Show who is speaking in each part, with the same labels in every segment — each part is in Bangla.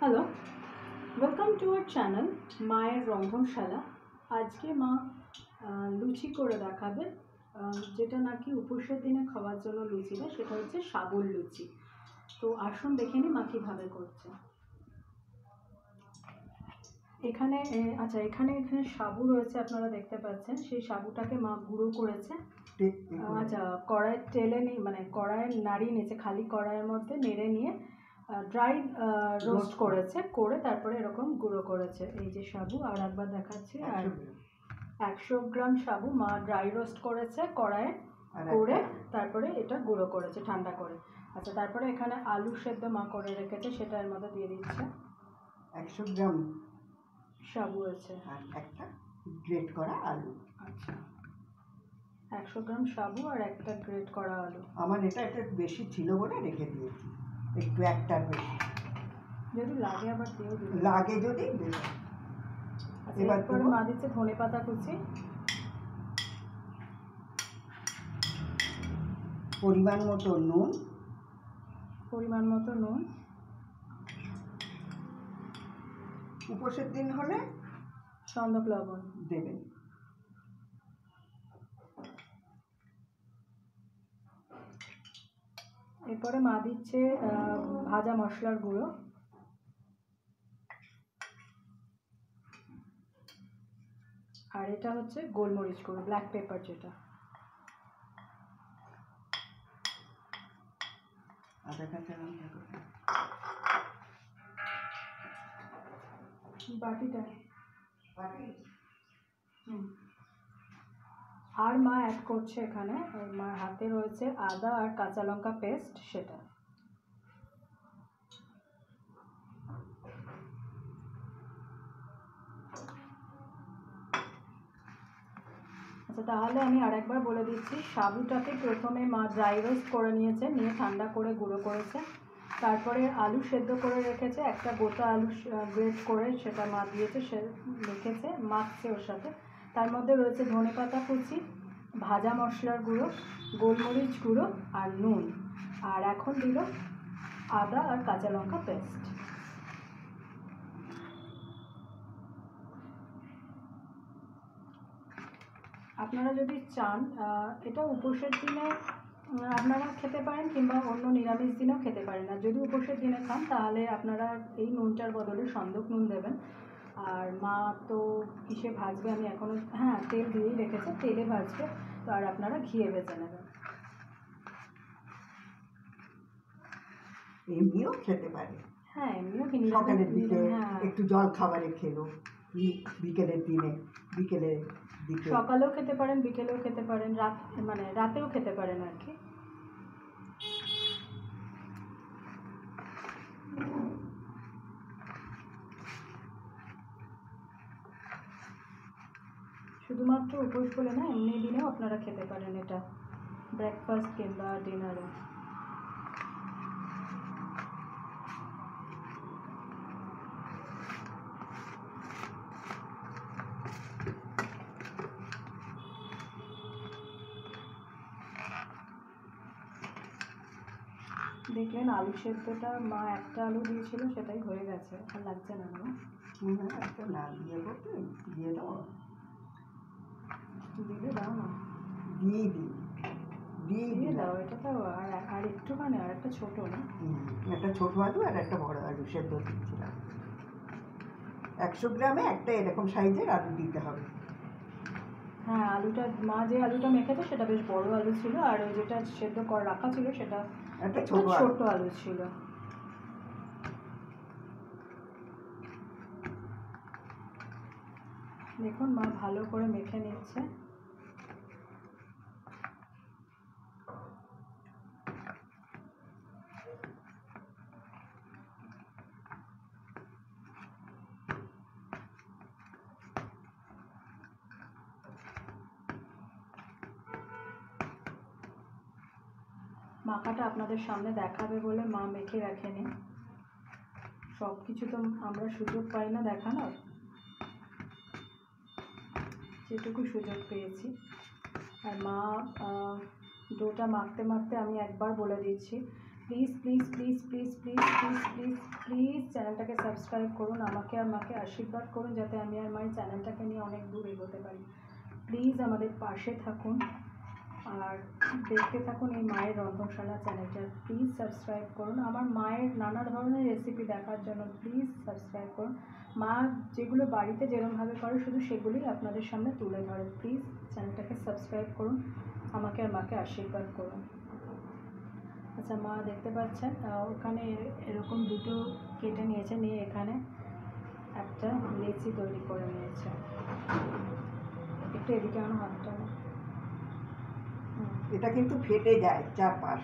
Speaker 1: Hello, welcome to our channel মায়ের রন্ধনশালা। আজকে মা লুচি করে দেখাবে, যেটা নাকি উপোসের দিনে খাওয়ার জন্য লুচি না, সেটা হচ্ছে সাবুর লুচি। তো আসুন দেখে নিই মা কীভাবে করছে। এখানে এখানে সাবু রয়েছে, আপনারা দেখতে পাচ্ছেন। সেই সাবুটাকে মা গুঁড়ো করেছে। কড়াইয়ের তেলে মানে কড়াইয়ের নাড়িয়ে নিয়েছে, খালি কড়াইয়ের মধ্যে নেড়ে নিয়ে ড্রাই রোস্ট করেছে, করে তারপরে এরকম গুঁড়ো করেছে। এই যে সাবু, আর একবার দেখাচ্ছি। আর 100 গ্রাম সাবু মা ড্রাই রোস্ট করেছে কড়াইয়ে, করে তারপরে এটা গুঁড়ো করেছে ঠান্ডা করে। আচ্ছা, তারপরে এখানে আলু সেদ্ধ মা করে রেখেছে, সেটা এর মধ্যে দিয়ে দিচ্ছে।
Speaker 2: 100 গ্রাম
Speaker 1: সাবু আছে
Speaker 2: আর একটা গ্রেট করা আলু।
Speaker 1: আচ্ছা, 100 গ্রাম সাবু আর একটা গ্রেট করা আলু।
Speaker 2: আমার এটা বেশি ছিল বলে রেখে দিয়েছি, একটু একটার বেশি।
Speaker 1: যদি লাগে আবার দিও,
Speaker 2: লাগে যদি দেব।
Speaker 1: এবার পরে মা দিচ্ছে ধনে পাতা কুচি,
Speaker 2: পরিমাণ মতো নুন, উপোসের দিন হলে
Speaker 1: সন্দক লবণ
Speaker 2: দেবেন।
Speaker 1: এরপরে মা দিচ্ছে ভাজা মশলার গুঁড়ো, আর এটা হচ্ছে গোলমরিচ গুঁড়ো, ব্ল্যাক পেপার যেটা। বাটিটা আর মা অ্যাড করছে এখানে, মার হাতে রয়েছে আদা আর কাঁচা লঙ্কা পেস্ট, সেটা। আচ্ছা, তাহলে আমি আরেকবার বলে দিচ্ছি। সাবুটাকে প্রথমে মা ড্রাই রোস্ট করে নিয়েছে, নিয়ে ঠান্ডা করে গুঁড়ো করেছে। তারপরে আলু সেদ্ধ করে রেখেছে, একটা গোটা আলু গ্রেট করে সেটা মা দিয়েছে, সে রেখেছে, মাখছে ওর সাথে। তার মধ্যে রয়েছে ধনেপাতা কুচি, ভাজা মশলার গুঁড়ো, গোলমরিচ গুঁড়ো আর নুন, আর এখন দিল আদা আর কাঁচা লঙ্কা পেস্ট। আপনারা যদি চান, এটা উপোসের দিনে আপনারা খেতে পারেন, কিংবা অন্য নিরামিষ দিনেও খেতে পারেন। আর যদি উপোসের দিনে খান, তাহলে আপনারা এই নুনটার বদলে সন্দক নুন দেবেন। আর মা তো কিসে ভাজবে, আমি এখনও তেল দিয়েই রেখেছে, তেলে ভাজবে। তো আর আপনারা ঘিয়ে ভেজে নেবেন।
Speaker 2: এমনিও খেতে পারে।
Speaker 1: এমনিও
Speaker 2: সকালের দিকে একটু জল খাবারে খেলো, বিকেলের দিনে
Speaker 1: সকালেও খেতে পারেন, বিকেলেও খেতে পারেন, রাতেও খেতে পারেন আর কি। শুধুমাত্র উপোস বলে না, এমনি দিনেও আপনারা খেতে পারেন এটা, ব্রেকফাস্ট কিংবা ডিনারে। দেখলেন আলু সেদ্ধটা মা একটা আলু দিয়েছিল, সেটাই হয়ে গেছে, আর লাগছে না।
Speaker 2: একটা না দিয়ে দিয়ে দাও,
Speaker 1: দিলে দাও না,
Speaker 2: দিয়ে
Speaker 1: দাও। এটা তো আর একটুখানি, আর একটা ছোট না,
Speaker 2: একটা ছোট আলু আর একটা বড় আলু সেদ্ধ দিচ্ছিলাম। 100 গ্রামে একটা এরকম সাইজের আলু দিতে হবে।
Speaker 1: আলুটা মা যে আলুটা মেখেছে সেটা বেশ বড় আলু ছিল, আর ওই যেটা সেদ্ধ করে রাখা ছিল সেটা একটা ছোট আলু ছিল। দেখুন মা ভালো করে মেখে নিচ্ছে। মাখাটা আপনাদের সামনে দেখাবে বলে মা মেখে রাখেনি। সব কিছু তো আমরা সুযোগ পাই না দেখানোর, যেটুকু সুযোগ পেয়েছি। আর মা ডোটা মাখতে মাখতে আমি একবার বলে দিচ্ছি, please please please please please please please please চ্যানেলটাকে সাবস্ক্রাইব করুন, আমাকে আর মাকে আশীর্বাদ করুন যাতে আমি আর মায়ের চ্যানেলটাকে নিয়ে অনেক দূর এগোতে পারি। প্লিজ আমাদের পাশে থাকুন আর দেখতে থাকুন এই মায়ের রন্ধনশালা চ্যানেলটা। প্লিজ সাবস্ক্রাইব করুন, আমার মায়ের নানা ধরনের রেসিপি দেখার জন্য প্লিজ সাবস্ক্রাইব করুন। মা যেগুলো বাড়িতে যেরকমভাবে করে শুধু সেগুলোই আপনাদের সামনে তুলে ধরে। প্লিজ চ্যানেলটাকে সাবস্ক্রাইব করুন, আমাকে আর মাকে আশীর্বাদ করুন। আচ্ছা, মা দেখতে পাচ্ছেন ওখানে এরকম দুটো কেটে নিয়েছে, নিয়ে এখানে একটা লেচি তৈরি করে নিয়েছে। একটু এদিকে আনো হাতটা।
Speaker 2: এটা কিন্তু ফেটে যায় চারপাশ।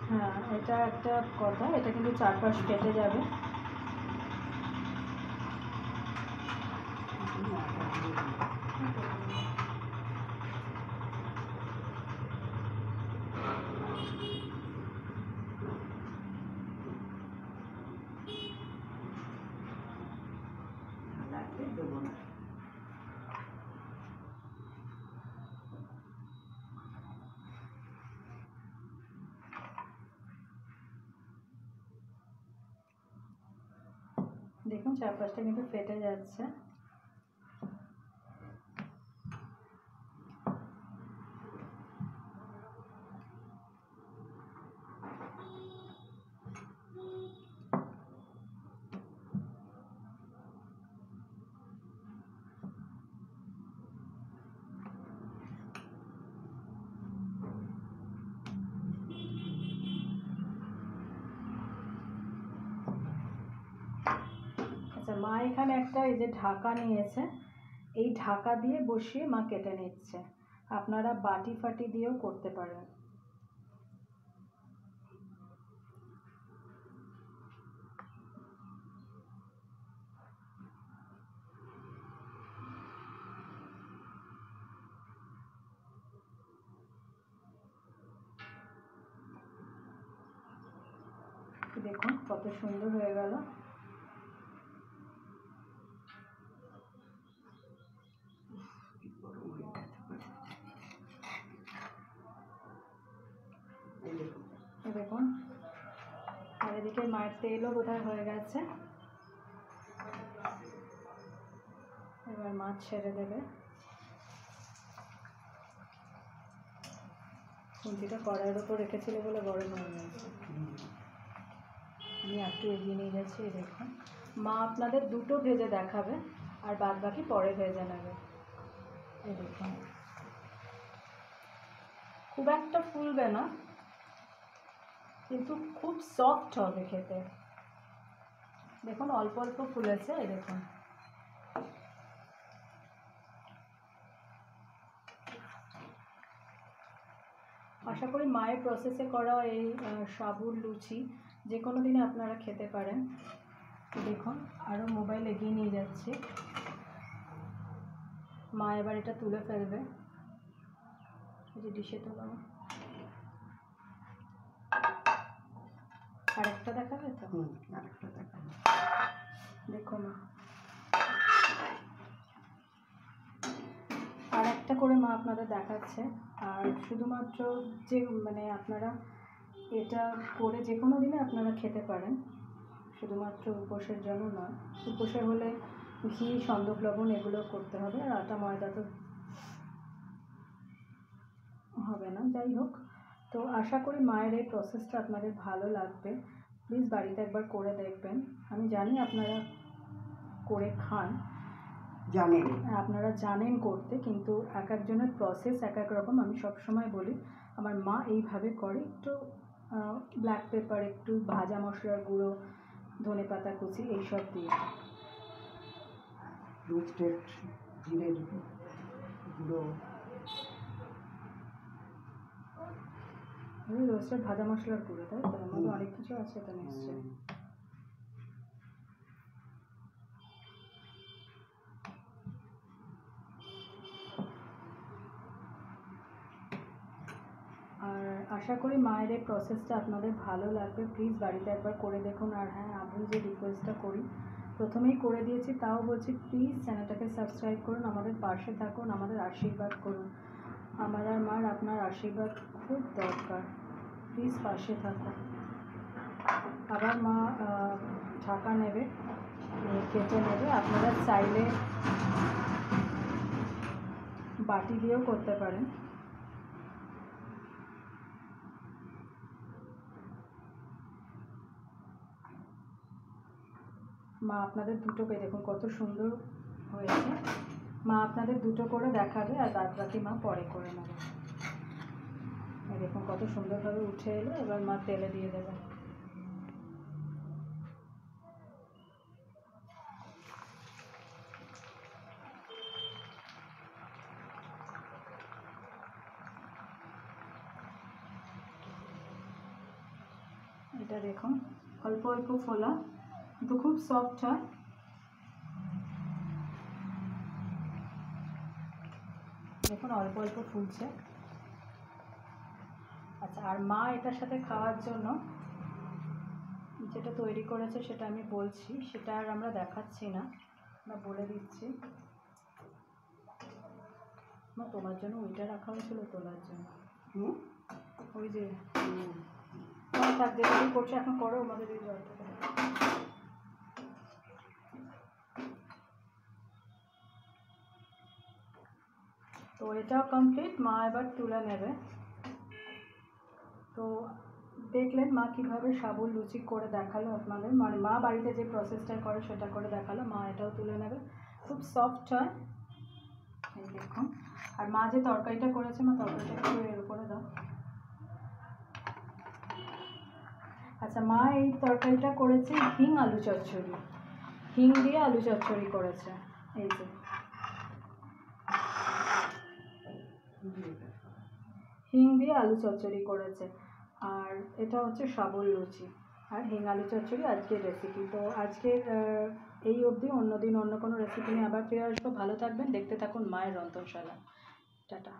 Speaker 1: হ্যাঁ, এটা একটা কথা, এটা কিন্তু চারপাশ ফেটে যাবে।
Speaker 2: দেবো না।
Speaker 1: দেখুন চারপাশটা কিন্তু ফেটে যাচ্ছে। আচ্ছা, মা এখানে একটা এই যে ঢাকা নিয়েছে, এই ঢাকা দিয়ে বসিয়ে মা কেটে নিচ্ছে। আপনারা বাটি ফাটি দিয়েও করতে পারেন। দেখুন কত সুন্দর হয়ে গেল। দেখুন, আর এদিকে মায়ের তেলও বোধহয় হয়ে গেছে। এবার মাছ ছেড়ে দেবে। খুন্তিটা কড়াইয়ের উপর রেখেছিল বলে গরম হয়ে গেছে। আমি একটু এগিয়ে নিয়ে যাচ্ছি। দেখুন মা আপনাদের দুটো ভেজে দেখাবে আর বাদ বাকি পরে ভেজে নেবে। এই দেখুন, খুব একটা ফুলবে না কিন্তু খুব সফট হবে খেতে। দেখুন অল্প অল্প ফুলেছে। এই দেখুন, আশা করি মায়ের প্রসেসে করা এই সাবুর লুচি যে কোনো দিনে আপনারা খেতে পারেন। দেখুন আরও মোবাইল এগিয়ে নিয়ে যাচ্ছে। মা এবার এটা তুলে ফেলবে। এই যে ডিশে তোলা। আরেকটা দেখাবে তো?
Speaker 2: আরেকটা দেখাবে।
Speaker 1: দেখো মা, আর একটা করে মা আপনাদের দেখাচ্ছে। আর শুধুমাত্র যে মানে আপনারা এটা করে যে কোনো দিনে আপনারা খেতে পারেন, শুধুমাত্র উপোসের জন্য নয়। উপোসে হলে ঘি, সন্দক লবণ এগুলো করতে হবে, আর আটা ময়দা তো হবে না। যাই হোক, তো আশা করি মায়ের এই প্রসেসটা আপনাদের ভালো লাগবে। প্লিজ বাড়িতে একবার করে দেখবেন। আমি জানি আপনারা করে খান,
Speaker 2: জানেন,
Speaker 1: আপনারা জানেন করতে, কিন্তু এক একজনের প্রসেস এক এক রকম। আমি সবসময় বলি আমার মা এইভাবে করে, একটু ব্ল্যাক পেপার, একটু ভাজা মশলার গুঁড়ো, ধনে পাতা কুচি এইসব দিয়ে।
Speaker 2: রোস্টেড জিরের গুঁড়ো,
Speaker 1: রোস্টেড ভাজা মশলার গুঁড়ো, তাই তো? এর মধ্যে অনেক কিছু আছে তো নিশ্চয়ই। আর আশা করি মায়ের এই প্রসেসটা আপনাদের ভালো লাগবে। প্লিজ বাড়িতে একবার করে দেখুন। আর হ্যাঁ, আমি যে রিকোয়েস্টটা করি, প্রথমেই করে দিয়েছি তাও বলছি, প্লিজ চ্যানেলটাকে সাবস্ক্রাইব করুন, আমাদের পাশে থাকুন, আমাদের আশীর্বাদ করুন। আমার আর মার আপনার আশীর্বাদ খুব দরকার, প্লিজ পাশে থাকুন। আবার মা ঢাকা নেবে, কেটে নেবে। আপনারা চাইলে বাটি দিয়েও করতে পারেন। মা আপনাদের দুটোকে দেখুন কত সুন্দর হয়েছে। মা আপনাদের দুটো করে দেখাবে আর বাদ বাকি মা পরে করে নেবে। দেখুন কত সুন্দরভাবে উঠে এলো। এবার মা তেলে দিয়ে দেবে। এটা দেখুন অল্প অল্প ফোলা, কিন্তু খুব সফট হয়। দেখুন অল্প অল্প ফুলছে। আচ্ছা, আর মা এটার সাথে খাওয়ার জন্য যেটা তৈরি করেছে সেটা আমি বলছি, সেটা আর আমরা দেখাচ্ছি না, আমরা বলে দিচ্ছি। মা তোমার জন্য ওইটা রাখা হয়েছিল তোলার জন্য, ওই যে থাক, যেটা করছো এখন করো, আমাদের এই জলটা। তো এটাও কমপ্লিট, মা এবার তুলে নেবে। তো দেখলেন মা কীভাবে সাবুর লুচি করে দেখালো আপনাদের, মানে মা বাড়িতে যে প্রসেসটা করে সেটা করে দেখালো। মা এটাও তুলে নেবে, খুব সফট হয় এই দেখুন। আর মা যে তরকারিটা করেছে, মা তরকারিটা একটু এর উপরে দাও। আচ্ছা, মা এই তরকারিটা করেছে হিং আলু চচ্চড়ি, হিং দিয়ে আলু চচ্চড়ি করেছে। এই যে হিং দিয়ে আলু চচ্চড়ি করেছে। আর এটা হচ্ছে সাবুর লুচি আর হিং আলু চচ্চড়ি আজকের রেসিপি। তো আজকের এই অবধি, অন্য দিন অন্য কোনো রেসিপি নিয়ে আবার ফিরে আসবো। ভালো থাকবেন, দেখতে থাকুন মায়ের রন্ধনশালা। টাটা।